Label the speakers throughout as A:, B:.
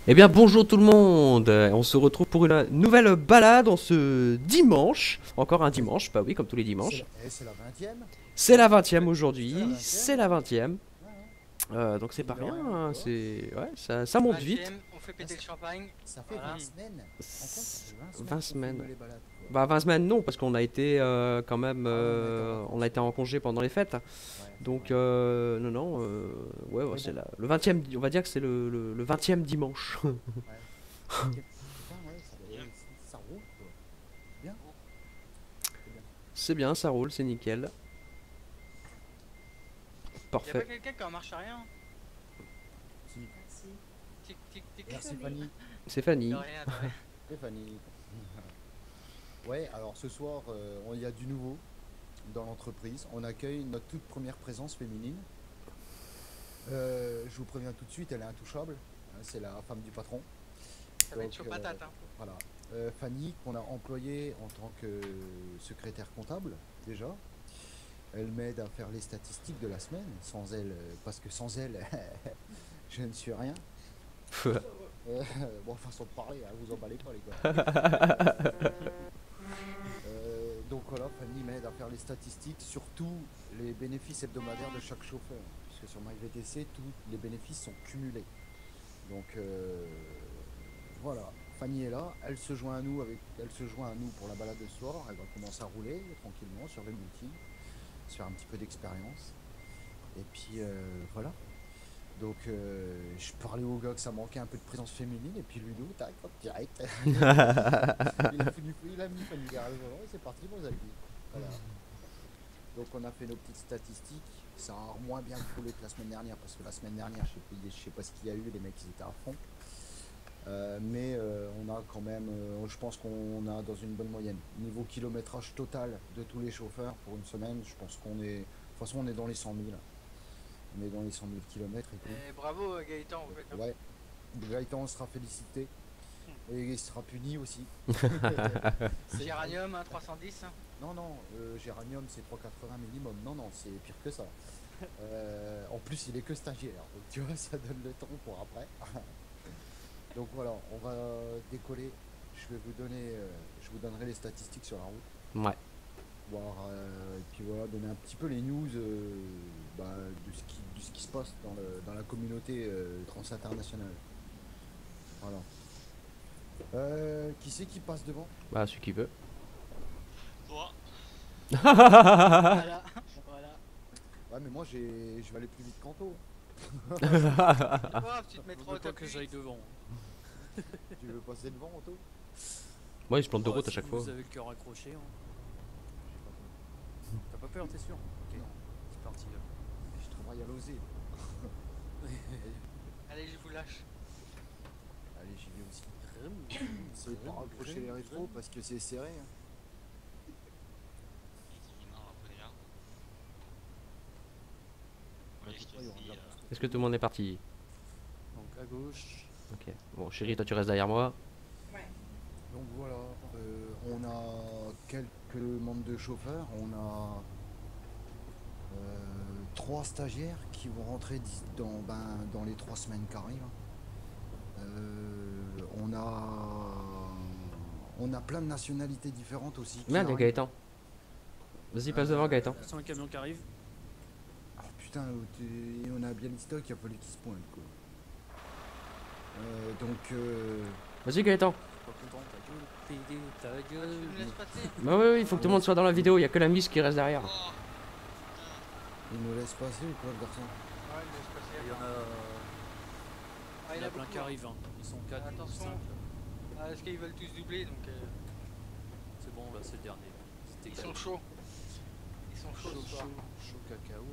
A: Eh bien bonjour tout le monde, on se retrouve pour une nouvelle balade en ce dimanche, encore un dimanche, bah oui comme tous les dimanches.
B: C'est la 20e.
A: C'est la 20e
B: C'est la
A: aujourd'hui,
B: 20e.
A: c'est la 20e,
B: Ouais, ouais.
A: donc c'est
B: Mine
A: pas
B: de
A: rien,
B: rien,
A: hein,
B: tu vois.
A: c'est... Ouais, ça monte vite.
C: 20e, on fait
B: Là,
C: péter le champagne.
B: ça fait
C: Voilà.
B: 20 semaines. En compte, ça fait 20 semaines
A: 20
B: qu'on
A: semaines.
B: filme les balades, quoi.
A: Bah 20 semaines non, parce qu'on a été quand même,
B: Ah ouais, on a été en
A: on a
B: vacances.
A: été en congé pendant les fêtes,
B: Ouais,
A: donc
B: ouais.
A: non non, ouais, ouais
B: Mais
A: c'est
B: bon,
A: le 20e, on va dire que c'est le 20e dimanche.
B: ouais. Putain, ouais, ça roule, quoi. C'est bien, c'est bien.
A: C'est bien, ça roule, c'est nickel,
C: Y'a pas
A: parfait.
C: quelqu'un qui est en marche arrière?
B: Si.
C: Tic tic tic.
B: Merci Fanny.
A: C'est
C: De
A: Fanny.
C: rien, de rien.
B: Et Fanny. Ouais, alors ce soir, il y a du nouveau dans l'entreprise. On accueille notre toute première présence féminine. Je vous préviens tout de suite, elle est intouchable. Hein, c'est la femme du patron.
C: Ça va être chaud
B: Donc,
C: patate, hein.
B: voilà. Fanny, qu'on a employée en tant que secrétaire comptable, déjà. Elle m'aide à faire les statistiques de la semaine. Sans elle, parce que sans elle, je ne suis rien. Bon, façon de parler, hein, vous emballez pas, les gars. Donc voilà, Fanny m'aide à faire les statistiques, surtout les bénéfices hebdomadaires de chaque chauffeur. Puisque sur MyVTC, tous les bénéfices sont cumulés. Donc voilà, Fanny est là, elle se joint à nous pour la balade de ce soir. Elle va commencer à rouler tranquillement sur les multi, se faire un petit peu d'expérience. Et puis voilà. Donc je parlais au gars que ça manquait un peu de présence féminine, et puis Ludo, tac, hop, direct. Il a mis Fanny derrière le volant et c'est parti pour les amis. Voilà. Donc on a fait nos petites statistiques. Ça a moins bien coulé que la semaine dernière, parce que la semaine dernière, je sais pas ce qu'il y a eu, les mecs ils étaient à fond. Mais on a quand même, je pense qu'on a dans une bonne moyenne. Niveau kilométrage total de tous les chauffeurs pour une semaine, je pense qu'on est, de toute façon on est dans les 100 000. On est dans les 100 000 kilomètres et tout.
C: Et bravo Gaëtan, en fait. Hein.
B: Ouais, Gaëtan sera félicité et il sera puni aussi.
C: Géranium, hein, 310. Hein.
B: Non, non, Géranium c'est 3,80 minimum. Non, non, c'est pire que ça. En plus, il est que stagiaire, donc tu vois, ça donne le temps pour après. Donc voilà, on va décoller. Je vous donnerai les statistiques sur la route.
A: Ouais.
B: Voir, et puis voilà, donner un petit peu les news de ce qui se passe dans la communauté trans-internationale. Voilà. Qui c'est qui passe devant?
A: Bah celui qui veut.
D: Toi,
C: Voilà. Voilà.
B: Ouais, mais moi je vais aller plus vite qu'Anto.
C: C'est pas grave, tu te mettras au
D: faut pas
C: top
D: que j'aille
C: 8.
D: devant.
B: Tu veux passer devant, Anto?
A: Ouais, il se plante de
D: Oh,
A: route à
D: si
A: chaque fois.
D: vous avez le cœur accroché, hein.
B: J'ai pas peur.
D: T'as pas peur, t'es sûr? Ok,
B: Non,
D: c'est parti là.
B: je travaille à l'oser.
C: Allez, je vous lâche.
B: Allez, j'y vais aussi. Essayez de pas rapprocher les rétros parce que c'est serré. Hein.
D: déjà.
B: Ouais, pourquoi il y aura de la place.
A: Est-ce que tout le monde est parti?
D: Donc à gauche.
A: Ok. Bon, chérie, toi tu restes derrière moi.
B: Donc voilà, on a quelques membres de chauffeurs, on a 3 stagiaires qui vont rentrer dans les 3 semaines qui arrivent. On a plein de nationalités différentes aussi. Qui
A: Merde, il y a
B: arrivent.
A: Gaëtan. Vas-y, passe devant Gaëtan.
D: C'est un camion qui arrive.
B: Ah putain, on a bien stock, il a fallu qu'ils se pointent quoi.
A: Vas-y Gaëtan.
D: Pas content, ta gueule. Pédé, ta
C: Tu
D: gueule.
C: me laisses passer?
A: Bah ouais, il faut que tout le monde soit dans la vidéo, il y a que la Miss qui reste derrière.
D: Oh,
B: ils nous laissent passer ou quoi le garçon?
C: Ouais, il me laisse passer.
D: Il y en a,
C: Ah,
D: il y en a plein
C: beaucoup,
D: qui
C: hein.
D: arrivent. Hein. Ils sont 4,
C: Attention.
D: 5.
C: Ah, est-ce qu'ils veulent tous doubler donc
D: C'est bon, là c'est le dernier. C'était
C: ils sont chauds. Ils sont chauds
D: chaud,
C: ce soir.
D: chaud, chaud cacao.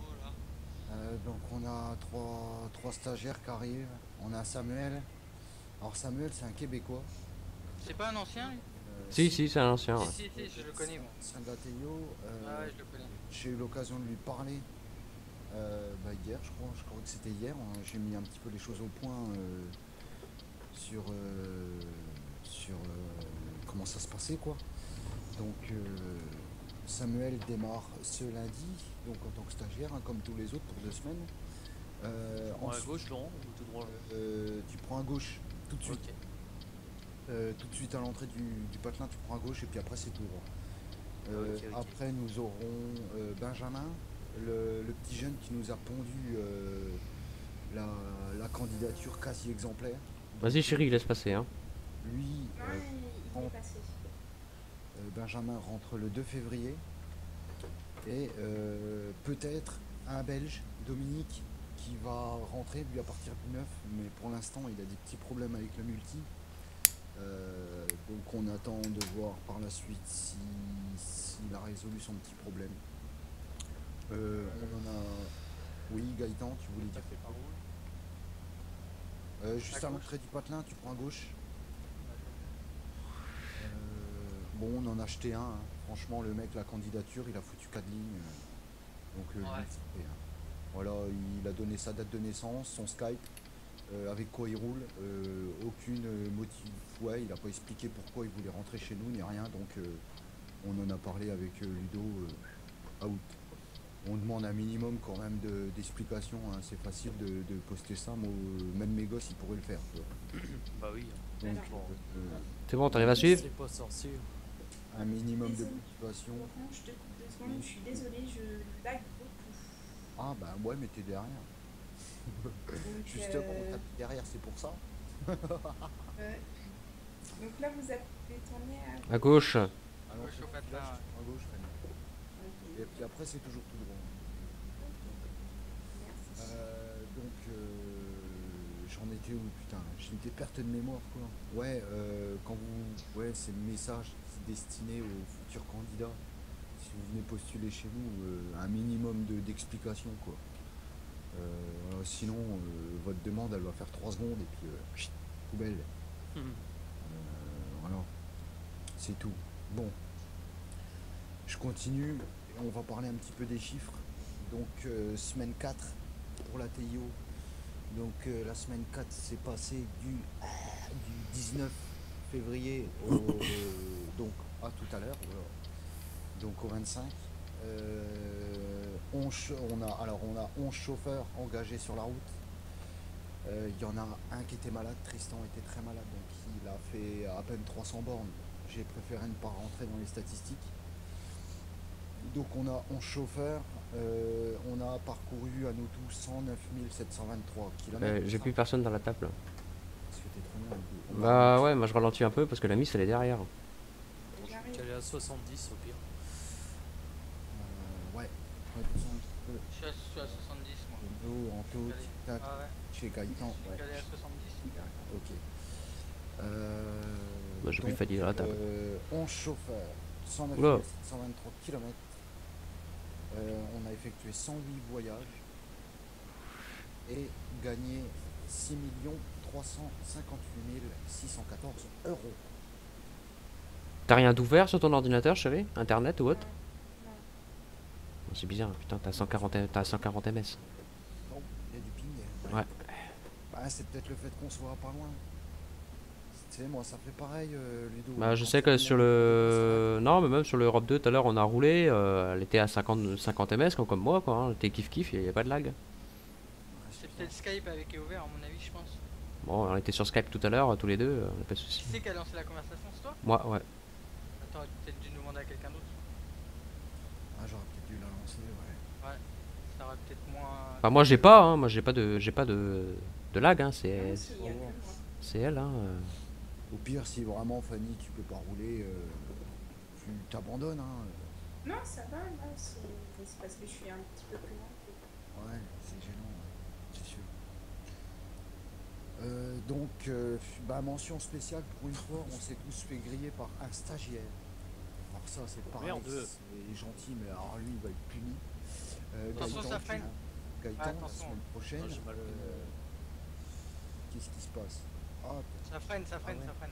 D: Oh là.
B: Donc on a trois stagiaires qui arrivent. On a Samuel. Alors Samuel c'est un Québécois.
C: C'est pas un ancien lui?
A: Si, si, c'est un ancien. Ouais.
C: Si, je le connais moi.
B: Sangateyo.
C: Ah ouais, je le connais.
B: J'ai eu l'occasion de lui parler hier, je crois que c'était hier. J'ai mis un petit peu les choses au point sur comment ça se passait quoi. Donc Samuel démarre ce lundi, donc en tant que stagiaire, hein, comme tous les autres pour 2 semaines.
D: Prends à gauche, Laurent, ou tout droit là
B: Tu prends à gauche tout de suite.
D: Ok.
B: Tout de suite à l'entrée du patelin, tu prends à gauche et puis après c'est tout droit.
D: Ok, ok.
B: Après nous aurons Benjamin, le petit jeune qui nous a pondu la candidature quasi exemplaire.
A: Vas-y chérie, laisse passer hein.
B: Lui,
E: Non, il est passé.
B: Benjamin rentre le 2 février. Et peut-être un Belge, Dominique, qui va rentrer lui à partir du 9, mais pour l'instant il a des petits problèmes avec le multi. Donc on attend de voir par la suite s'il a résolu son petit problème. On en a... Oui Gaëtan, tu voulais dire
D: Par où
B: juste
C: À
B: à
C: gauche.
B: l'entrée du patelin, tu prends à gauche. Bon, on en a acheté un, hein. Franchement le mec, la candidature, il a foutu 4 lignes. Donc lui,
C: Ouais.
B: c'est fait, hein. Voilà, il a donné sa date de naissance, son Skype, avec quoi il roule, aucune motif. Ouais, il a pas expliqué pourquoi il voulait rentrer chez nous ni rien, donc on en a parlé avec Ludo out. On demande un minimum quand même d'explications, hein. C'est facile de poster ça, moi, même mes gosses ils pourraient le faire. Tu vois.
D: Bah oui,
B: Donc
E: Alors.
A: C'est bon, t'arrives à suivre?
D: c'est pas sorcier.
B: un minimum de
E: Désolée.
B: motivation.
E: Laurent, je te coupe 2 secondes, je suis désolée, je lag beaucoup.
B: Ah bah ouais, mais t'es derrière.
E: Donc,
B: Justement, t'as mis derrière, c'est pour ça.
E: euh, donc là, vous avez tourné à...
A: À gauche.
B: Alors,
C: Gauche au
B: là,
C: patelin,
B: je
C: ouais.
B: prends à gauche, Fanny.
E: Ok,
B: Et puis après, c'est toujours tout droit.
E: merci.
B: J'en étais où, putain? J'ai des pertes de mémoire, quoi. Ouais, quand vous... Ouais, c'est le message destiné aux futurs candidats. Si vous venez postuler chez nous, un minimum d'explications, quoi. Sinon, votre demande, elle va faire 3 secondes et puis chut, poubelle. Voilà, c'est tout. Bon, je continue et on va parler un petit peu des chiffres. Donc, semaine 4 pour la TIO. Donc, la semaine 4 s'est passée du 19 février donc à tout à l'heure, voilà. Donc au 25. On a 11 chauffeurs engagés sur la route. Il y en a un qui était malade, Tristan était très malade, donc il a fait à peine 300 bornes. J'ai préféré ne pas rentrer dans les statistiques. Donc on a 11 chauffeurs, on a parcouru à nous tous 109 723 km.
A: J'ai plus personne dans la table.
B: Parce que t'es trop loin. On va
A: Bah ouais, moi je ralentis un peu parce que la miss elle est derrière.
E: J'arrive.
D: Tu allais à 70 au pire.
B: ouais. Ouais, de toute façon, un petit
C: Je suis à 70 moi.
B: peu de dos, en taux,
C: Allez.
B: tic-tac,
C: Ah ouais.
B: chez Gaëtan.
C: Je
B: Ouais.
C: suis allé à 70.
B: Ok.
A: Bah, j'ai plus
B: Donc,
A: fatigué à la table.
B: 11 chauffeurs, 109
A: Oula.
B: 123 km. On a effectué 108 voyages et gagné 6 358 614 euros.
A: T'as rien d'ouvert sur ton ordinateur, chérie? Internet ou autre?
E: Non.
A: Oh, c'est bizarre, putain, t'as 140 ms.
B: Non, il y a du ping.
A: Ouais.
B: Bah, c'est peut-être le fait qu'on soit pas loin. Tu sais, moi ça fait pareil, Ludo.
A: Bah je
B: Quand
A: sais que
B: on
A: sur
B: est-
A: le... Non mais même sur l'Europe 2 tout à l'heure on a roulé, elle était à 50 ms comme moi quoi, hein. Elle était kiff il y a pas de lag.
C: C'est peut-être Skype avec est ouvert à mon avis je pense.
A: Bon on était sur Skype tout à l'heure tous les deux, on a pas de soucis.
C: Qui c'est qui a lancé la conversation, c'est toi?
A: Moi ouais.
C: Attends, peut-être dû demander à quelqu'un d'autre.
B: Ah, j'aurais peut-être dû la lancer, ouais.
C: Ouais. Ça aurait peut-être moins...
A: Enfin moi j'ai pas, hein. Moi j'ai pas de lag, hein. C'est
E: Non, si, il y a que moi.
A: c'est elle hein.
B: Au pire, si vraiment Fanny tu peux pas rouler, tu t'abandonnes, hein.
E: Non, ça va, là, c'est parce que je suis un petit peu plus loin.
B: Ouais, c'est gênant, ouais, c'est sûr. Donc, bah, mention spéciale pour une fois, on s'est tous fait griller par un stagiaire. Alors ça, c'est pareil,
D: Merde.
B: c'est gentil, mais alors lui, il va être puni.
C: Attention,
B: Gaëtan,
C: ça freine.
B: Gaëtan,
C: Ouais,
B: la
C: attention.
B: semaine prochaine,
D: Ah, j'ai mal pris
B: qu'est-ce qui se passe? Ah,
C: Ça freine, ça freine,
B: ouais.
C: ça freine.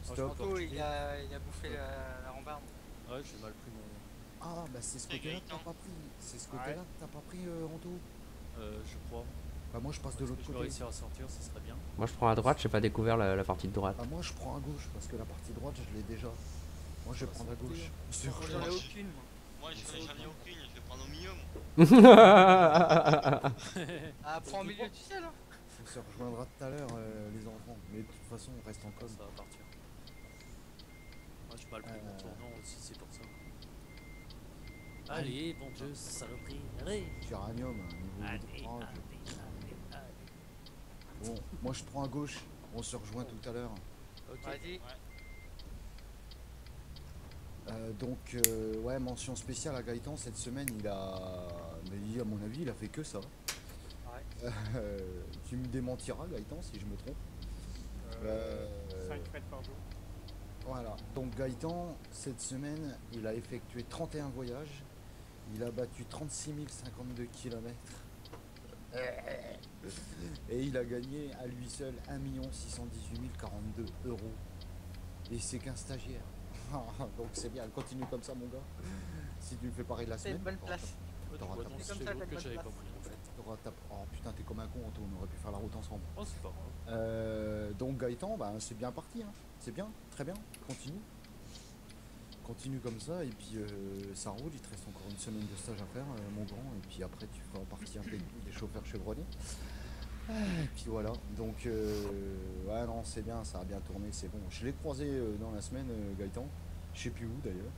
B: stop.
C: Anto, il a bouffé la rambarde.
D: Ouais, j'ai mal pris mon.
B: Ah, bah c'est ce
C: C'est
B: côté-là que t'as
C: Gaëtan.
B: pas pris. C'est ce côté-là que t'as pas pris, Anto.
D: Je crois.
B: Bah moi, je passe de
D: Si
B: l'autre
D: je vais
B: côté.
D: réussir à sortir, ce serait bien.
A: Moi je prends à droite, j'ai pas découvert la partie de droite.
B: Ah, moi, je prends à gauche, parce que la partie droite, je l'ai déjà. Moi, je vais prendre à gauche. Sûr.
C: Moi j'en ai aucune moi.
F: Moi, j'en ai aucune, je vais prendre au milieu. Moi.
C: Ah, prends au milieu du ciel, hein.
B: On se rejoindra tout à l'heure, les enfants. Mais de toute façon, on reste en com.
D: Ça va partir. Moi, j'ai mal pris mon tournant aussi, c'est pour ça. Allez, bon Dieu, saloperie, allez.
B: Géranium, niveau
D: Allez,
B: de
D: allez,
B: rage.
D: allez.
B: Bon, moi je prends à gauche. On se rejoint tout à l'heure.
D: Ok.
C: Vas-y.
B: Donc, ouais, mention spéciale à Gaëtan cette semaine. Mais à mon avis, il a fait que ça.
C: Ouais.
B: Tu me démentiras, Gaëtan, si je me trompe.
G: 5 mètres par jour.
B: Voilà. Donc, Gaëtan, cette semaine, il a effectué 31 voyages. Il a battu 36 052 km. Et il a gagné à lui seul 1 618 042 €. Et c'est qu'un stagiaire. Donc c'est bien, continue comme ça mon gars. Si tu me fais pareil la
C: C'est
B: semaine.
C: une bonne place.
B: T'auras
D: Ouais,
B: ta-
D: non,
C: C'est
D: c'est
C: comme ça,
D: l'autre
C: t'as
D: que
C: une
D: j'avais
C: bonne
D: pas
C: place.
D: pris en fait.
B: Oh putain, t'es comme un con, Anto, on aurait pu faire la route ensemble.
D: Oh, c'est pas grave.
B: Donc Gaëtan, bah, c'est bien parti, hein. C'est bien, très bien, continue. Continue comme ça, et puis ça roule, il te reste encore une semaine de stage à faire, mon grand, et puis après tu feras partie intégrée des chauffeurs chevronnés. Et puis voilà, donc ouais non c'est bien, ça a bien tourné, c'est bon. Je l'ai croisé dans la semaine, Gaëtan, je sais plus où d'ailleurs.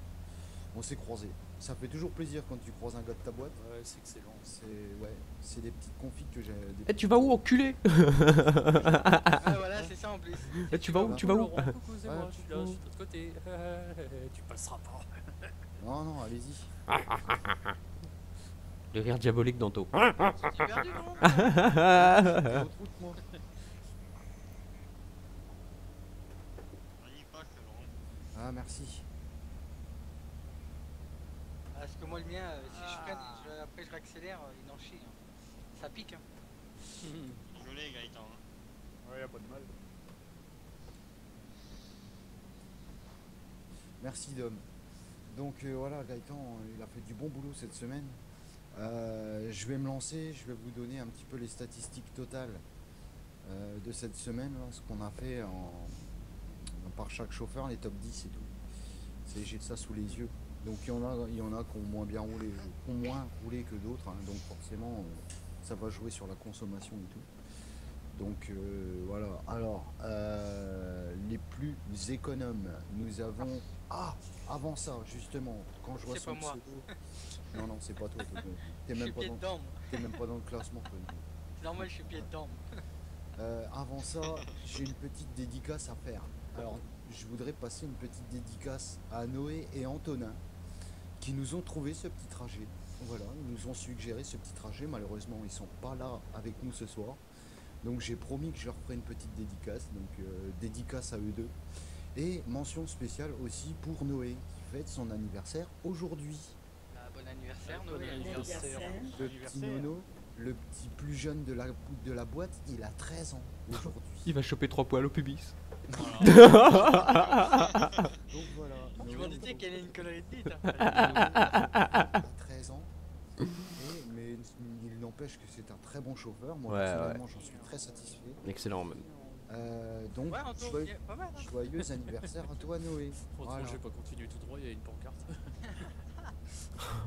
B: On s'est croisés. Ça fait toujours plaisir quand tu croises un gars de ta boîte.
D: Ouais, c'est excellent.
B: C'est des petites configs que j'ai.
A: Eh, tu vas où, enculé?
C: Ah, voilà, c'est ça en plus.
A: Eh, tu vas où? Tu vas où?
D: Laurent, coucou, c'est moi,
B: Ouais,
D: je suis là, je suis de l'autre côté. Tu passeras pas.
B: Non, allez-y.
A: Le rire diabolique d'Anto.
C: J'ai perdu, non?
B: L'autre route, moi.
F: On y passe, Laurent.
B: Ah, merci.
C: Parce que moi, le mien, si je freine, après je réaccélère, il en chie. Hein. Ça pique. Hein.
F: Je l'ai, Gaëtan. Hein.
G: Ouais, y'a pas de mal.
B: Merci, Dom. Donc voilà, Gaëtan, il a fait du bon boulot cette semaine. Je vais me lancer, je vais vous donner un petit peu les statistiques totales de cette semaine, là, ce qu'on a fait par chaque chauffeur, les top 10 et tout. J'ai ça sous les yeux. Donc il y en a qui ont moins bien roulé, qui ont moins roulé que d'autres, hein, donc forcément ça va jouer sur la consommation et tout. Donc voilà. Alors les plus économes, nous avons. Ah, avant ça, justement, quand je vois
C: C'est
B: son
C: pas moi.
B: pseudo. Non, c'est pas toi. T'es
C: Je suis
B: même pas
C: pied
B: dans.
C: dedans. Moi.
B: T'es même pas dans le classement, toi.
C: C'est normal, je suis pied dedans.
B: Avant ça, j'ai une petite dédicace à faire. Alors, je voudrais passer une petite dédicace à Noé et Antonin qui nous ont trouvé ce petit trajet. Voilà, ils nous ont suggéré ce petit trajet. Malheureusement, ils sont pas là avec nous ce soir. Donc, j'ai promis que je leur ferai une petite dédicace. Donc, dédicace à eux deux. Et mention spéciale aussi pour Noé qui fête son anniversaire aujourd'hui.
C: Ah, bon anniversaire,
D: Bon
C: Noé.
D: anniversaire.
B: Le petit Nono, le petit plus jeune de la boîte, il a 13 ans aujourd'hui.
A: Il va choper 3 poils au pubis.
B: Donc voilà.
C: Tu
B: Noé,
C: m'en disais qu'elle est une connerie de bite.
B: a 13 ans. Mais il n'empêche que c'est un très bon chauffeur. Moi,
A: Ouais,
B: personnellement, j'en suis très satisfait.
A: Excellent, même.
B: Donc,
C: Ouais, Anto, pas mal. Hein.
B: joyeux anniversaire à toi, Noé.
D: Autrement,
B: Voilà.
D: je vais pas continuer tout droit, il y a une pancarte.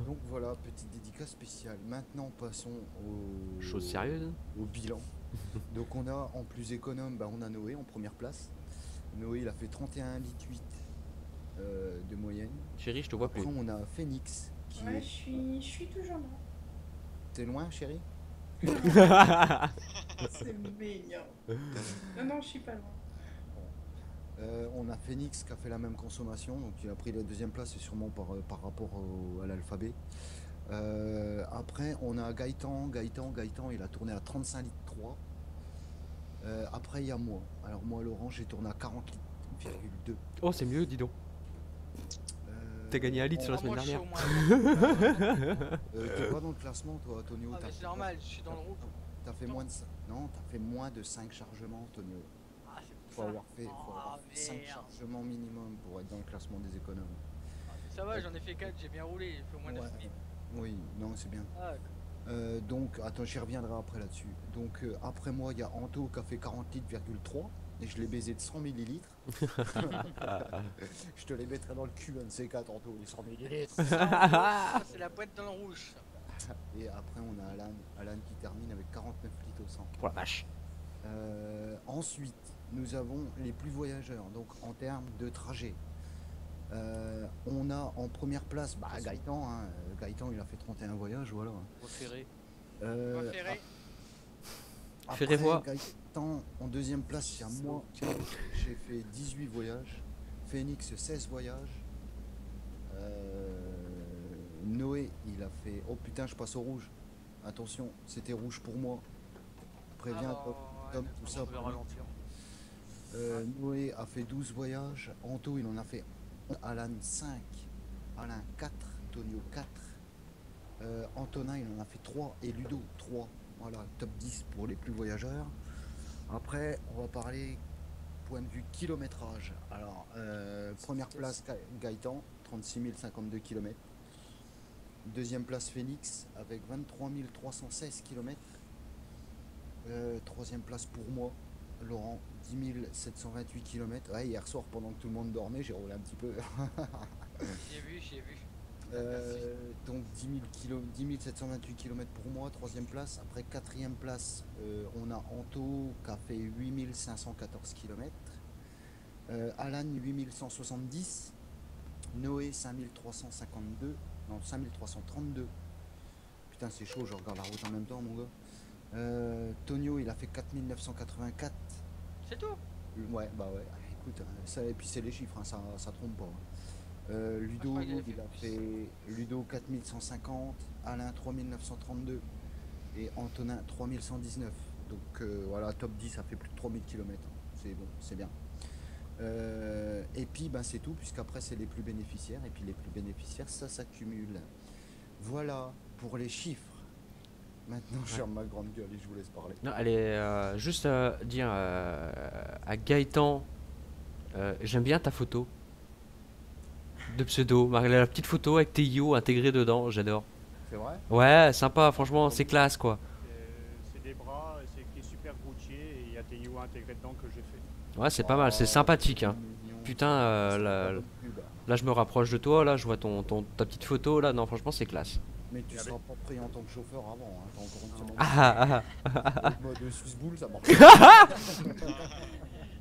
B: Donc voilà, petite dédicace spéciale. Maintenant, passons au
A: Chose sérieuse.
B: au bilan. Donc on a en plus économe, on a Noé en première place. Noé, il a fait 31 litres 8 de moyenne.
A: Chérie, je te vois
B: Après,
A: plus.
B: on a Phoenix qui
E: Ouais,
B: est.
E: je suis toujours là.
B: T'es loin, chérie?
E: C'est mignon. Non, je suis pas loin.
B: On a Phoenix qui a fait la même consommation, donc il a pris la deuxième place, et sûrement par rapport à l'alphabet. Après, on a Gaëtan, il a tourné à 35 litres 3. Après, il y a moi. Alors, moi, Laurent, j'ai tourné à 40 litres 2.
A: Oh, c'est mieux, dis donc. T'as gagné 1 litre sur la semaine
C: Moi, je suis
A: dernière.
C: au moins.
B: T'es pas dans le classement, toi, Antonio.
C: Ah, mais c'est normal, je suis dans le rouge.
B: T'as fait moins de 5... Non, t'as fait moins de 5 chargements, Antonio.
C: Ah, c'est
B: Faut
C: pour
B: avoir
C: ça.
B: fait, faut avoir fait 5
C: merde.
B: chargements minimum pour être dans le classement des économes.
C: Ça va, j'en ai fait 4, j'ai bien roulé, j'ai fait au moins 9
B: Ouais.
C: minutes.
B: Oui, non, c'est bien.
C: Ah,
B: Donc, attends, j'y reviendrai après là-dessus. Donc, après moi, il y a Anto qui a fait 40 litres,3. et je l'ai baisé de 100 millilitres. Je te les mettrai dans le cul, un de ces quatre, Anto, les 100 millilitres.
C: Ça, c'est la boîte dans le rouge. ça.
B: Et après, on a Alan qui termine avec 49 litres au 100.
A: Pour la vache.
B: Ensuite, nous avons les plus voyageurs, donc en termes de trajet. On a en première place Gaëtan. Hein. Gaëtan, il a fait 31 voyages, voilà.
D: Préféré.
C: Préféré.
B: Après,
A: Ferrez-vous.
B: Gaëtan, en deuxième place, il y a moi. J'ai fait 18 voyages. Phoenix, 16 voyages. Noé, il a fait... Oh putain, je passe au rouge. Attention, c'était rouge pour moi. Préviens, Tom, tout ça.
D: On peut ralentir.
B: Noé a fait 12 voyages. Anto, il en a fait 11. Alan 5. Alain 4. Tonio 4. Antonin, il en a fait 3. Et Ludo 3. Voilà, top 10 pour les plus voyageurs. Après, on va parler point de vue kilométrage. Alors, première place Gaëtan, 36 052 km. Deuxième place Phoenix avec 23 316 km. Troisième place pour moi, Laurent, 10 728 km. Ouais, hier soir, pendant que tout le monde dormait, j'ai roulé un petit peu.
C: J'ai vu.
B: Donc 10 728 km pour moi, troisième place. Après quatrième place, on a Anto qui a fait 8 514 km. Alan 8170. Noé 5352. Non, 5332. Putain, c'est chaud, je regarde la route en même temps, mon gars. Tonio, il a fait 4984.
C: C'est tout.
B: Ouais, bah ouais. Écoute, ça, et puis c'est les chiffres, hein, ça trompe pas. Ludo,
C: crois qu'il avait fait
B: il a
C: plus.
B: fait Ludo 4150, Alain 3932 et Antonin 3119. Donc voilà, top 10, ça fait plus de 3000 km. C'est bon, c'est bien. Et puis ben, c'est tout, puisqu'après c'est les plus bénéficiaires, et puis les plus bénéficiaires, ça s'accumule. Voilà pour les chiffres. Maintenant, je ferme ma grande gueule et je vous laisse parler.
A: Non, allez, juste dire à Gaëtan, j'aime bien ta photo de pseudo. La petite photo avec tes yo intégrés dedans, j'adore.
B: C'est vrai?
A: Ouais, sympa, franchement, c'est classe quoi.
G: C'est des bras, c'est qui est super routier et il y a des IO intégrés dedans que j'ai fait.
A: Ouais, c'est pas mal, c'est sympathique. Hein.
B: Mignon.
A: Putain,
B: C'est
A: là,
B: pas bonne pub.
A: là, je me rapproche de toi, là, je vois ta petite photo, là, non, franchement, c'est classe.
B: Mais tu seras pas pris en tant que chauffeur avant, hein. T'as encore une semaine.
A: Ah,
B: Le mode Suisse boule, ça marche.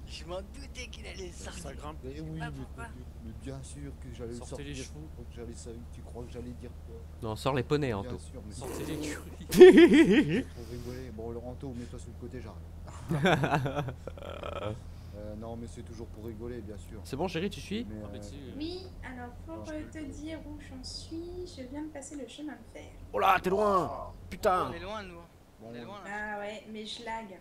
C: Je m'en doutais qu'il allait sortir.
D: Ça grimpe.
B: Mais oui,
C: Ah,
B: mais,
C: pourquoi
B: mais bien sûr que j'allais le
D: Sortez
B: sortir.
D: les chevaux.
B: Tu crois que j'allais dire quoi?
A: non, sors les poneys,
B: Bien
A: Anto.
B: sûr, mais
D: Sortez
B: c'est
D: l'écurie.
B: pour rigoler. Bon, le Anto, mets-toi sur le côté, j'arrive. Non, mais c'est toujours pour rigoler, bien sûr.
A: C'est bon, chérie, tu suis?
B: Mais,
D: Ah, mais tu sais,
E: Oui, alors pour te dire où j'en suis, je viens de passer le chemin de fer.
A: Oh là, t'es loin! Putain!
C: On est loin, nous.
B: bon,
C: On est loin. là.
E: Ah ouais, mais je lag.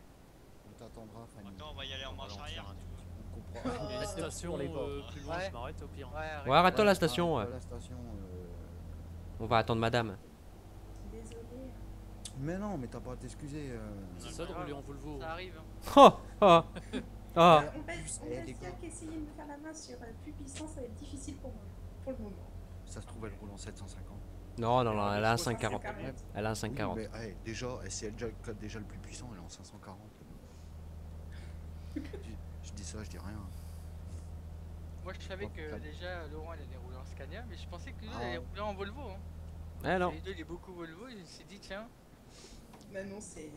B: on t'attendra, Fanny.
F: Attends, on va y aller en
D: on va
F: marche
D: ralentir
F: arrière.
D: un petit peu.
B: On comprend.
D: Il y a une station plus loin,
C: Ouais.
D: je m'arrête au pire.
C: Ouais, arrête.
A: Ouais, arrête-toi
B: Ouais,
A: la station.
B: à la station.
A: On va attendre madame.
E: Désolée.
B: Mais non, mais t'as pas à t'excuser.
D: C'est ça de rouler en Volvo.
C: Ça arrive. hein.
A: Oh! Oh! Oh!
E: On va
B: plus,
E: se
B: les
E: dire
B: gars.
E: qu'essayer de me faire la main sur plus puissant, ça va être difficile pour moi, pour le moment.
B: Ça se trouve, elle roule en 750.
A: Non, non, non, elle a un
E: 540.
A: 540. Elle a un 540.
B: Oui, mais déjà, si elle déjà le plus puissant, elle est en 540. je dis ça, je dis rien.
C: Moi, je savais
B: Oh,
C: que
B: putain.
C: déjà Laurent il allait rouler en Scania, mais je pensais que lui
B: Ah.
C: il allait rouler en Volvo. Hein.
A: Eh non,
C: Les deux, il est beaucoup Volvo, il s'est dit tiens.
E: Bah non, c'est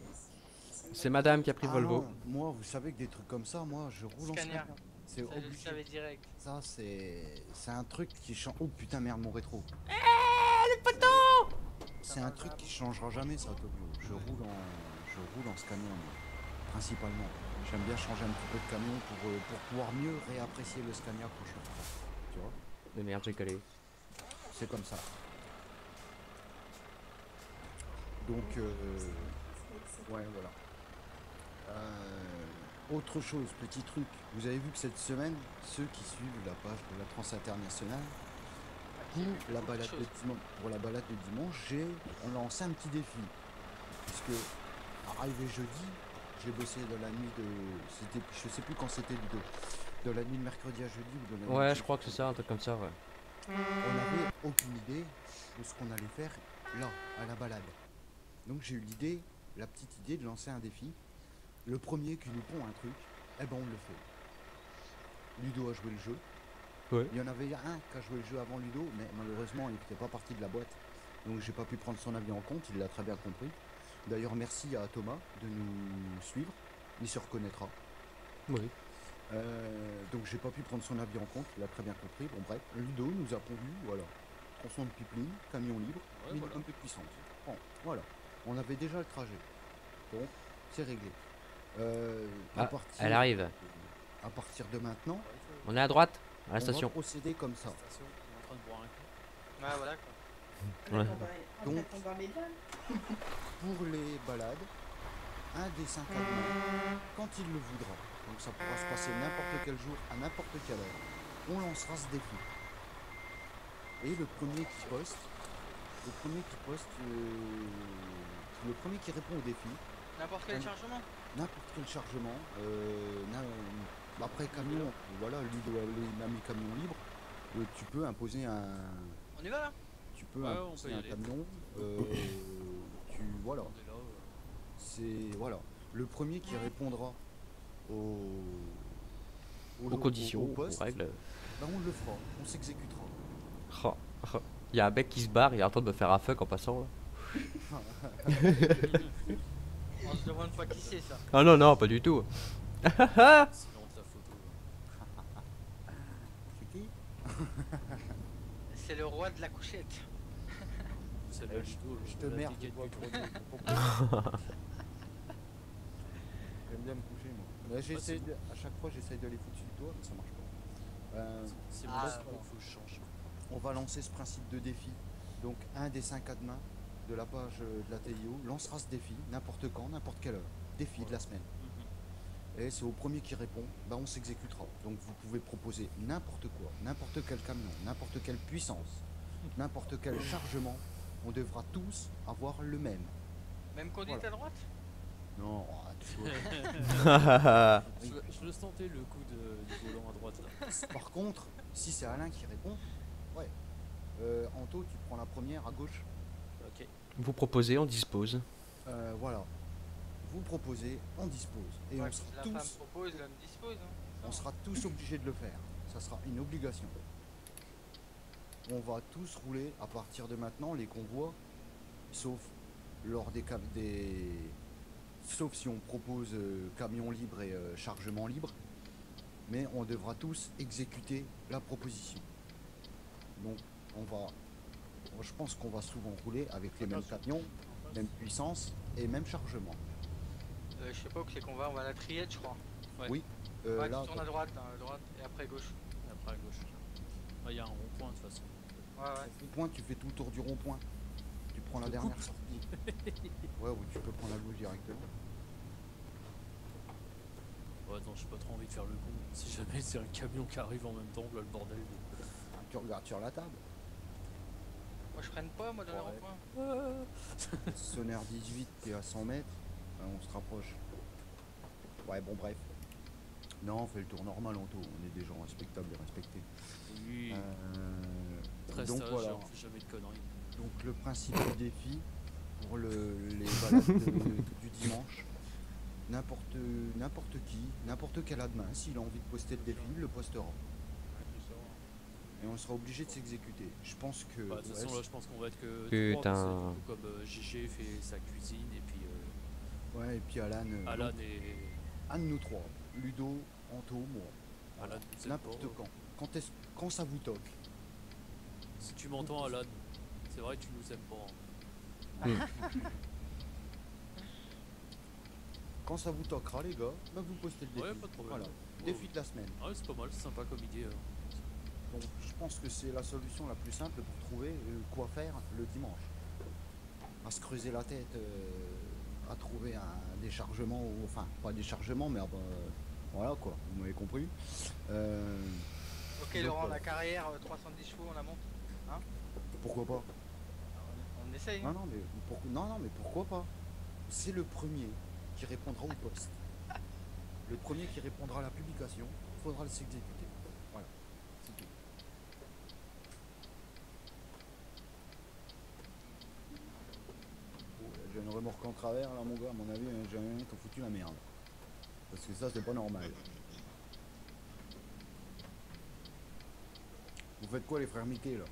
A: c'est madame qui a pris
B: Ah
A: Volvo.
B: non, moi, vous savez que des trucs comme ça, moi, je roule
C: Scania.
B: en Scania. C'est
C: Ça, je le
B: obligé.
C: savais direct.
B: Ça, c'est un truc qui change. Oh putain, merde, mon rétro. C'est un truc qui changera jamais, ça, Tokyo. Je roule en Scania, moi, principalement. J'aime bien changer un petit peu de camion pour pouvoir mieux réapprécier le Scania prochain. Tu vois,
A: De merde, j'ai collé.
B: c'est comme ça. Donc, ouais, voilà. Autre chose, petit truc. Vous avez vu que cette semaine, ceux qui suivent la page de la Trans Internationale, pour la balade de dimanche, j'ai lancé un petit défi. Puisque, arrivé jeudi, j'ai bossé de la nuit de... Je sais plus quand c'était du dos. De la nuit de mercredi à jeudi ou de la nuit
A: Ouais,
B: de-
A: je crois que c'est ça, un truc comme ça, ouais.
B: On n'avait aucune idée de ce qu'on allait faire là, à la balade. Donc j'ai eu l'idée, la petite idée de lancer un défi. Le premier qui nous pond un truc, Eh ben on le fait. Ludo a joué le jeu.
A: Ouais.
B: Il y en avait un qui a joué le jeu avant Ludo, mais malheureusement il n'était pas parti de la boîte. Donc j'ai pas pu prendre son avis en compte, il l'a très bien compris. D'ailleurs merci à Thomas de nous suivre, il se reconnaîtra.
A: Oui.
B: Donc j'ai pas pu prendre son avis en compte, il a très bien compris. Bon bref, Ludo nous a pondu, voilà. Tronçon de pipeline, camion libre,
D: Ouais,
B: minimum
D: voilà.
B: de puissance. Bon, voilà. On avait déjà le trajet. Bon, c'est réglé.
A: Ah, elle arrive.
B: À partir de maintenant,
A: On est à droite, à la
B: on
A: station.
B: va procéder comme ça.
D: Station, on est en train de boire un coup.
C: Ouais, voilà quoi.
E: On
A: Ouais.
E: attend
B: Donc-
E: dans les dalles.
B: Pour les balades, un des 5 admins, quand il le voudra, donc ça pourra se passer n'importe quel jour, à n'importe quelle heure, on lancera ce défi. Et le premier qui poste, le premier qui répond au défi,
C: N'importe quel
B: Un-
C: chargement.
B: n'importe quel chargement, après camion, voilà, Ludo a mis camion libre, tu peux imposer
C: On y va là?
B: tu peux
D: Ouais, on
B: imposer
D: peut y
B: un
D: aller.
B: camion, voilà,
D: On est là.
B: c'est, voilà, le premier qui répondra
A: Aux conditions,
B: au
A: aux
B: poste,
A: règles.
B: ben on le fera, on s'exécutera.
A: Oh, oh. Il y a un mec qui se barre, il est en train de me faire un fuck en passant là.
C: On se demande pas qui c'est ça.
A: Ah non, non, pas du tout.
D: Sinon, de la photo.
B: C'est qui?
C: C'est le roi de la couchette.
D: C'est la Ludo,
B: Je te
D: la
B: merde,
D: dégaine
B: toi,
D: du
B: gros
D: cul.
B: nez. J'aime bien me coucher, moi. Là,
D: c'est bon.
B: à chaque fois, j'essaye de les foutre sur le toit, mais ça marche pas.
D: C'est
C: Ah,
D: bon,
C: voilà.
D: il faut que je change.
B: On va lancer ce principe de défi. Donc, un des 5 admins de la page de la TIO lancera ce défi, n'importe quand, n'importe quelle heure. Défi de la semaine. Et c'est au premier qui répond, ben on s'exécutera. Donc vous pouvez proposer n'importe quoi, n'importe quel camion, n'importe quelle puissance, n'importe quel chargement. On devra tous avoir le même.
C: Même conduite
B: Voilà.
C: à droite?
B: Non, toujours.
D: Je le sentais le coup du volant à droite là.
B: Par contre, si c'est Alain qui répond, ouais. Anto, tu prends la première à gauche.
D: Ok.
A: Vous proposez, on dispose.
B: Voilà. Vous proposez, on dispose. Et
C: Ouais,
B: on sera
C: la
B: tous.
C: femme propose, l'homme dispose. Hein.
B: On sera tous obligés de le faire. Ça sera une obligation. On va tous rouler à partir de maintenant les convois, sauf lors sauf si on propose camion libre et chargement libre. Mais on devra tous exécuter la proposition. Donc je pense qu'on va souvent rouler avec les mêmes camions, même puissance et même chargement.
C: Je sais pas où c'est qu'on va à la Triette, je crois.
D: Ouais.
B: Oui.
C: Ouais,
B: Là,
C: tu tournes à droite et après gauche.
D: Et après à gauche. Il y a un rond-point de toute façon.
C: Ouais, ouais.
B: rond-point, tu fais tout le tour du rond-point. Tu prends la dernière sortie. Ouais, ou tu peux prendre la gauche directement.
D: Ouais, attends, j'ai pas trop envie de faire le con. Si jamais c'est un camion qui arrive en même temps, là le bordel.
B: Tu regardes sur la table.
C: Moi je freine pas, moi dans le
B: Ouais.
C: rond-point.
B: Sonnaire 18, t'es à 100 mètres. On se rapproche. Ouais, bon, bref. Non, on fait le tour normal en taux. On est des gens respectables et respectés.
D: Oui. Très
B: Donc
D: sage,
B: voilà.
D: on fait jamais de conneries.
B: Donc le principe du défi pour les balades du dimanche, n'importe qui, n'importe quel admin, s'il a envie de poster le défi, il le postera. Et on sera obligé de s'exécuter. Je pense que...
D: Bah, de toute
B: ouais,
D: façon, là, je pense qu'on va être que.
A: Putain.
D: trois, parce que, du coup, comme GG fait sa cuisine, et puis
B: ouais, et puis Alan...
D: Alan
B: donc,
D: et.
B: un de nous trois. Ludo, Anto, moi.
D: Alan, c'est
B: N'importe
D: pas-
B: quand. Quand ça vous toque.
D: Si tu m'entends, Alan, c'est vrai que tu nous aimes pas. Hein.
B: Quand ça vous toquera, les gars, bah vous postez le défi.
D: Ouais, pas de problème.
B: Voilà.
D: Ouais,
B: Défi de la semaine.
D: ouais, c'est pas mal, c'est sympa comme idée.
B: Donc je pense que c'est la solution la plus simple pour trouver quoi faire le dimanche. À se creuser la tête, à trouver un déchargement, enfin pas déchargement, mais voilà quoi, vous m'avez compris.
C: Ok
B: Donc,
C: Laurent,
B: voilà.
C: la carrière, 310 chevaux, on la monte.
B: Pourquoi pas?
C: On essaye. Hein.
B: Non, mais pourquoi pas? C'est le premier qui répondra au poste. Le premier qui répondra à la publication, il faudra le s'exécuter. Voilà, c'est tout. Oh, j'ai une remorque en travers là mon gars, à mon avis, j'ai rien qui a foutu la merde. Parce que ça, c'est pas normal. Vous faites quoi, les frères Mickey, là?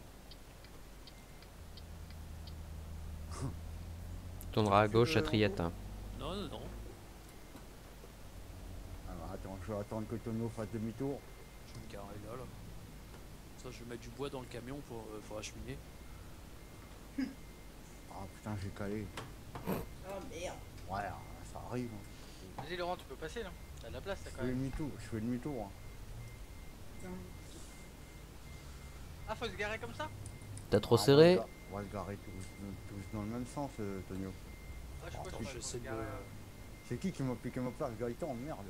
A: Tournera à gauche à Triette.
D: Non, non, non.
B: Alors, attends, je vais attendre que Tonio fasse demi-tour.
D: Je vais me garer là, là. Ça, je vais mettre du bois dans le camion pour acheminer.
B: Ah putain, j'ai calé.
E: Oh merde.
B: Ouais, ça arrive. Hein.
C: Vas-y Laurent, tu peux passer là. T'as de la place là
B: Je
C: quand
B: fais
C: même.
B: demi-tour, je fais demi-tour. Hein.
E: Attends.
C: Ah, faut se garer comme ça?
A: T'as trop
B: Ah,
A: serré?
B: on va se garer tous dans le même sens, Tonio.
C: Ah, je sais pas
D: Attends,
C: si faut
D: j'essaie
C: se
D: de...
C: garer.
B: C'est qui m'a piqué ma place, Gaëtan? Merde.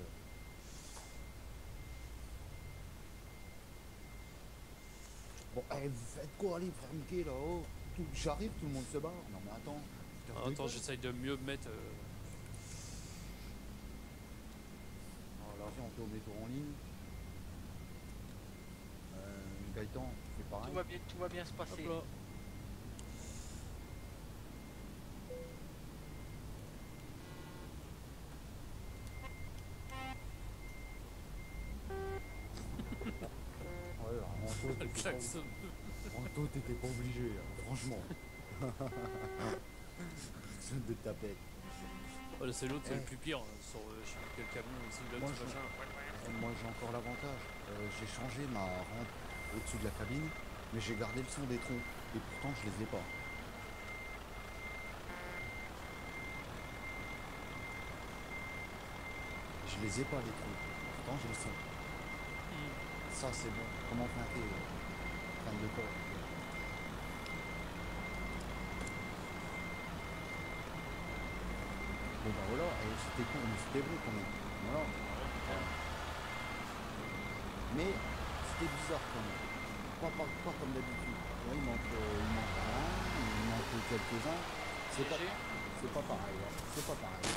B: Bon, eh, vous faites quoi, les frères Mickey, là? Oh, j'arrive, tout le monde se barre. Non, mais attends.
D: Ah, attends, j'essaye de mieux me mettre...
B: Voilà, on fait au métro en ligne. Gaëtan, c'est pareil.
C: Tout va bien se passer.
D: Hop là.
B: Ouais, Anto,
D: Le
B: t'étais pas-
D: klaxon.
B: Anto, t'étais pas obligé, hein, franchement. C'est de tapette.
D: Voilà, c'est l'autre, c'est le plus pire. Sur, je sais plus quel camion aussi, là,
B: Moi,
D: tout
B: je-
D: machin.
B: Moi, j'ai encore l'avantage. J'ai changé ma rampe au-dessus de la cabine, mais j'ai gardé le son des troncs. Et pourtant, je les ai pas. Je les ai pas, les troncs. Pourtant, j'ai le son. Ça, c'est bon. Comment planter fan de corps. Bon, bah voilà. Et c'était cool, mais c'était bon quand même. Voilà. Mais c'était bizarre quand même. Pas comme d'habitude. Là, il manque un, il manque quelques-uns. C'est pas pareil. Ouais. C'est pas pareil.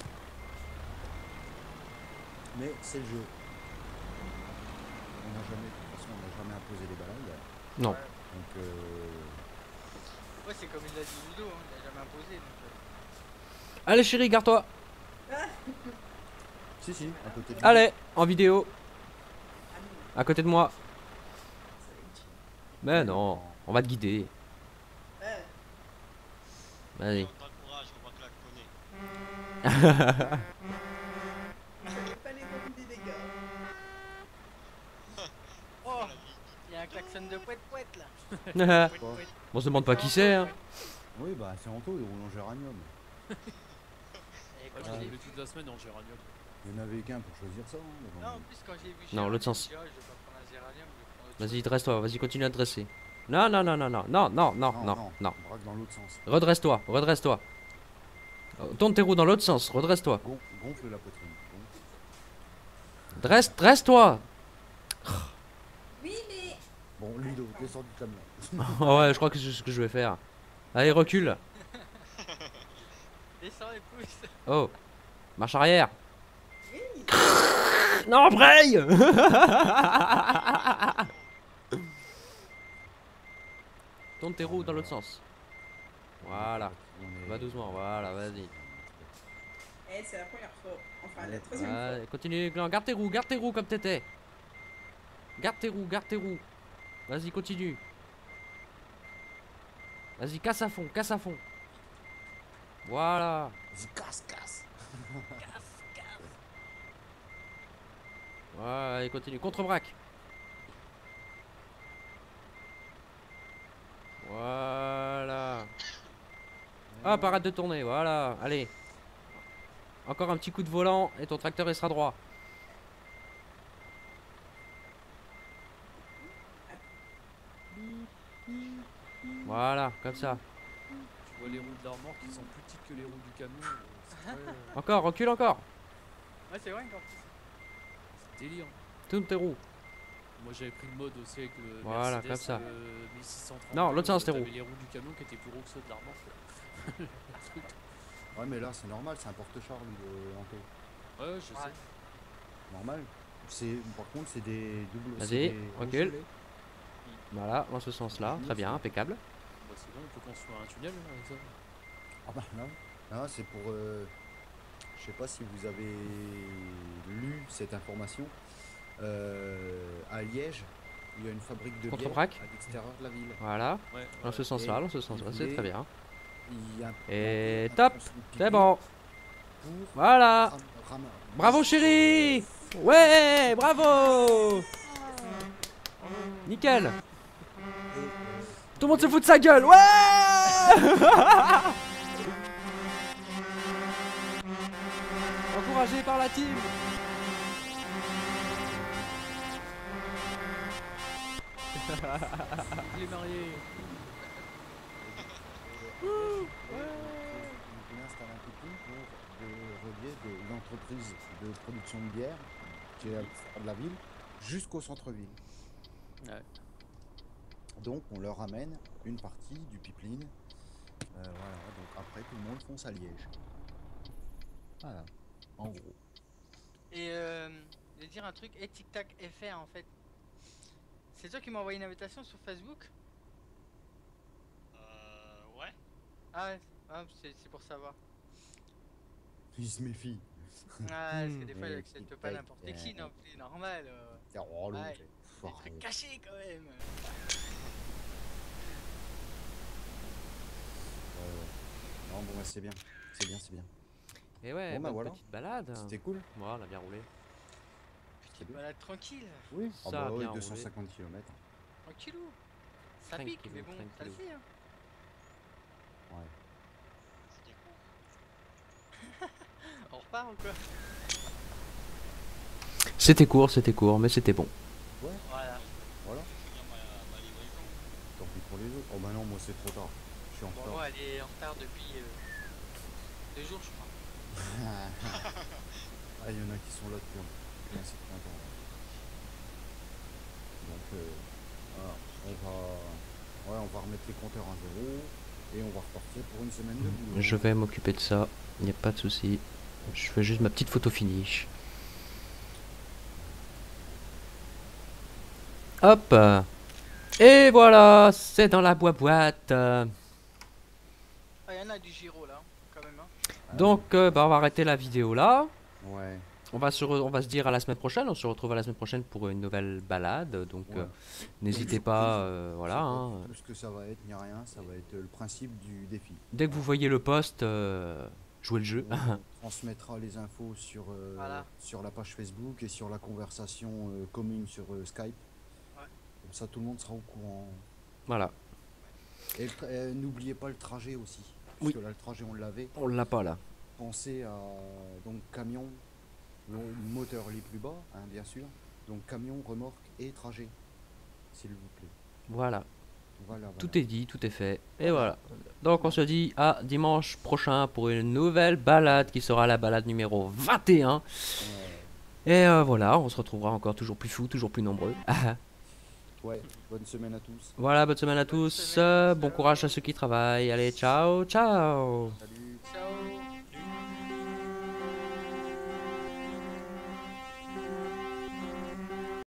B: Mais c'est le jeu. On n'a jamais, de toute façon, on n'a jamais imposé les balades.
A: Non.
B: Donc,
C: Ouais, c'est comme il a dit Ludo, hein, il a jamais imposé. Donc,
A: Allez chérie, garde-toi.
B: si, à côté de
A: Allez, en vidéo.
E: Ah non,
A: À côté de moi.
E: ça va être chiant.
A: Mais non, on va te guider. Vas-y.
F: On t'encourage, on va klaxonner.
E: J'avais pas les bonnes des dégâts.
C: Oh, il y a un klaxon de pouette là.
B: Quoi.
A: On se demande pas qui c'est. Hein.
B: Oui, bah c'est Anto, il roule en géranium.
C: Et
D: Ouais,
C: quand
D: je
C: je l'ai
D: l'ai
C: vu-
D: toute la semaine en géranium.
B: Il n'y en avait qu'un pour choisir ça. Hein,
C: Non, en plus, quand j'ai vu.
A: Non,
C: Géranium,
A: l'autre sens.
C: je me suis dit, ah, je vais pas prendre un Géranium, je vais prendre autre
A: Vas-y,
C: chose.
A: dresse-toi, vas-y, continue à te dresser. Non, non, non, non, non, non, non, non, non, non.
B: Braque dans l'autre sens.
A: Redresse-toi, redresse-toi. Tourne tes roues dans l'autre sens, redresse-toi.
B: Gonfle la poitrine.
A: Dresse-toi.
E: Oui, mais.
B: Bon, Ludo, descends du camion.
A: Oh ouais, je crois que c'est ce que je vais faire. Allez, recule.
C: Descends et pousse.
A: Oh, marche arrière.
E: Oui.
A: Non, braille. Tourne tes roues dans l'autre sens. Voilà. Va doucement, voilà, vas-y.
E: Eh, c'est la première fois. Enfin, la troisième fois.
A: Ouais, continue, Glan, garde tes roues comme t'étais. Garde tes roues. Vas-y, continue. Vas-y, casse à fond, casse à fond. Voilà.
B: Vas-y, casse.
A: Ouais, allez, continue. Contre-braque. Voilà. Hop, arrête de tourner. Voilà. Allez. Encore un petit coup de volant et ton tracteur il sera droit. Voilà, comme ça.
D: Tu vois les roues de la remorque qui sont plus petites que les roues du camion. C'est très-
A: Encore, recule encore.
C: Ouais, c'est vrai, encore.
D: c'est délire.
A: Tourne tes roues.
D: Moi j'avais pris le mode aussi avec le
A: Voilà,
D: Mercedes,
A: comme ça.
D: 1630.
A: Non, l'autre sens, tes roues.
D: T'avais les roues du camion qui étaient plus gros que ceux de la remorque.
B: Ouais, mais là, c'est normal, c'est un porte-char, Anto.
D: Ouais, je sais.
C: Ouais.
B: Normal. Par contre, c'est des doubles.
A: Vas-y,
B: c'est des
A: recule.
B: gelés.
A: Voilà, dans ce sens-là. Très bien, impeccable.
D: Bah, c'est bon, on peut construire un tunnel là, avec ça.
B: Ah bah là, c'est pour. je sais pas si vous avez lu cette information. À Liège, il y a une fabrique de bière
A: Contre-braque.
B: à l'extérieur de la ville.
A: Voilà,
D: Ouais,
A: dans ce sens-là, dans ce sens-là, c'est très bien.
B: Il y a
A: Et
B: un
A: top,
B: tronçon de
A: c'est
B: piquet
A: bon.
B: pour
A: Voilà.
B: ram-
A: Bravo chérie. Ouais, bravo. Nickel. Tout le monde se fout de sa gueule. Ouais. Encouragé par la team.
D: les mariés.
B: Il installe un pépin pour relier l'entreprise de production de bière qui est à l'extérieur de la ville jusqu'au centre-ville.
D: Ouais.
B: Donc on leur amène une partie du pipeline. Voilà, donc après tout le monde fonce à Liège. Voilà, en gros.
C: Et je vais dire un truc, et Tic Tac FR en fait. C'est toi qui m'as envoyé une invitation sur Facebook?
F: Ouais.
C: Ah ouais, c'est pour savoir.
B: Il se méfie.
C: Ah, parce que des fois
B: Mais
C: j'accepte
B: Tic
C: pas
B: Tac,
C: n'importe qui non plus, normal.
B: C'est relou.
C: Ouais.
B: c'est-
C: Des
B: Pff,
C: trucs cachés quand même.
B: Non, bon, bah, c'est bien. C'est bien, c'est bien.
A: Et ouais,
B: Bon, bah,
A: bonne
B: voilà.
A: petite balade.
B: C'était cool.
A: Voilà, on a bien roulé.
B: C'est bien.
C: Voilà, tranquille,
B: Oui,
A: Ça
B: ah bah
A: a
B: ouais,
A: bien
B: 250 km.
C: tranquillou. Ça
A: Tranquillou,
C: pique, mais bon, ça le
A: tranquillou.
C: fait. Hein.
B: Ouais.
F: C'était cool.
C: On repart ou quoi?
A: C'était court, mais c'était bon.
C: Voilà.
B: Voilà.
F: C'est bien ma livraison.
B: Tant pis pour les autres. Oh bah non, moi c'est trop tard. Je suis en
C: Bon,
B: retard.
C: moi, elle est en retard depuis 2 jours, je crois.
B: Ah, il y en a qui sont là depuis un certain temps. Donc, voilà, on va remettre les compteurs à zéro et on va repartir pour une semaine de boulot.
A: Je vais m'occuper de ça, il n'y a pas de souci. Je fais juste ma petite photo finish. Hop. Et voilà, c'est dans la boîte.
C: Ah, il y en a du Giro là, quand même. Hein.
A: Donc, bah, on va arrêter la vidéo là.
B: Ouais.
A: On va se dire à la semaine prochaine. On se retrouve à la semaine prochaine pour une nouvelle balade. Donc,
B: Ouais.
A: n'hésitez pas.
B: Je
A: Voilà.
B: sais pas
A: Hein.
B: du tout ce que ça va être, ni rien. Ça va être le principe du défi.
A: Dès que vous voyez le post, jouez le jeu.
B: On transmettra les infos sur,
C: Voilà.
B: sur la page Facebook et sur la conversation commune sur Skype.
C: Ouais.
B: Comme ça, tout le monde sera au courant.
A: Voilà.
B: Et n'oubliez pas le trajet aussi. Parce
A: Oui.
B: que là, le trajet, on l'avait.
A: On l'a pas là.
B: Pensez à donc camion, moteur les plus bas, hein, bien sûr. Donc camion, remorque et trajet, s'il vous plaît.
A: Voilà.
B: Voilà.
A: Tout est dit, tout est fait. Et voilà. Donc on se dit à dimanche prochain pour une nouvelle balade qui sera la balade numéro 21. Et voilà, on se retrouvera encore toujours plus fou, toujours plus nombreux.
B: Ouais, bonne semaine à tous.
A: Voilà, bonne semaine à
C: Bonne
A: tous.
C: semaine,
A: Bon
C: ciao.
A: courage à ceux qui travaillent. Allez, ciao, ciao.
B: Salut.
C: Ciao.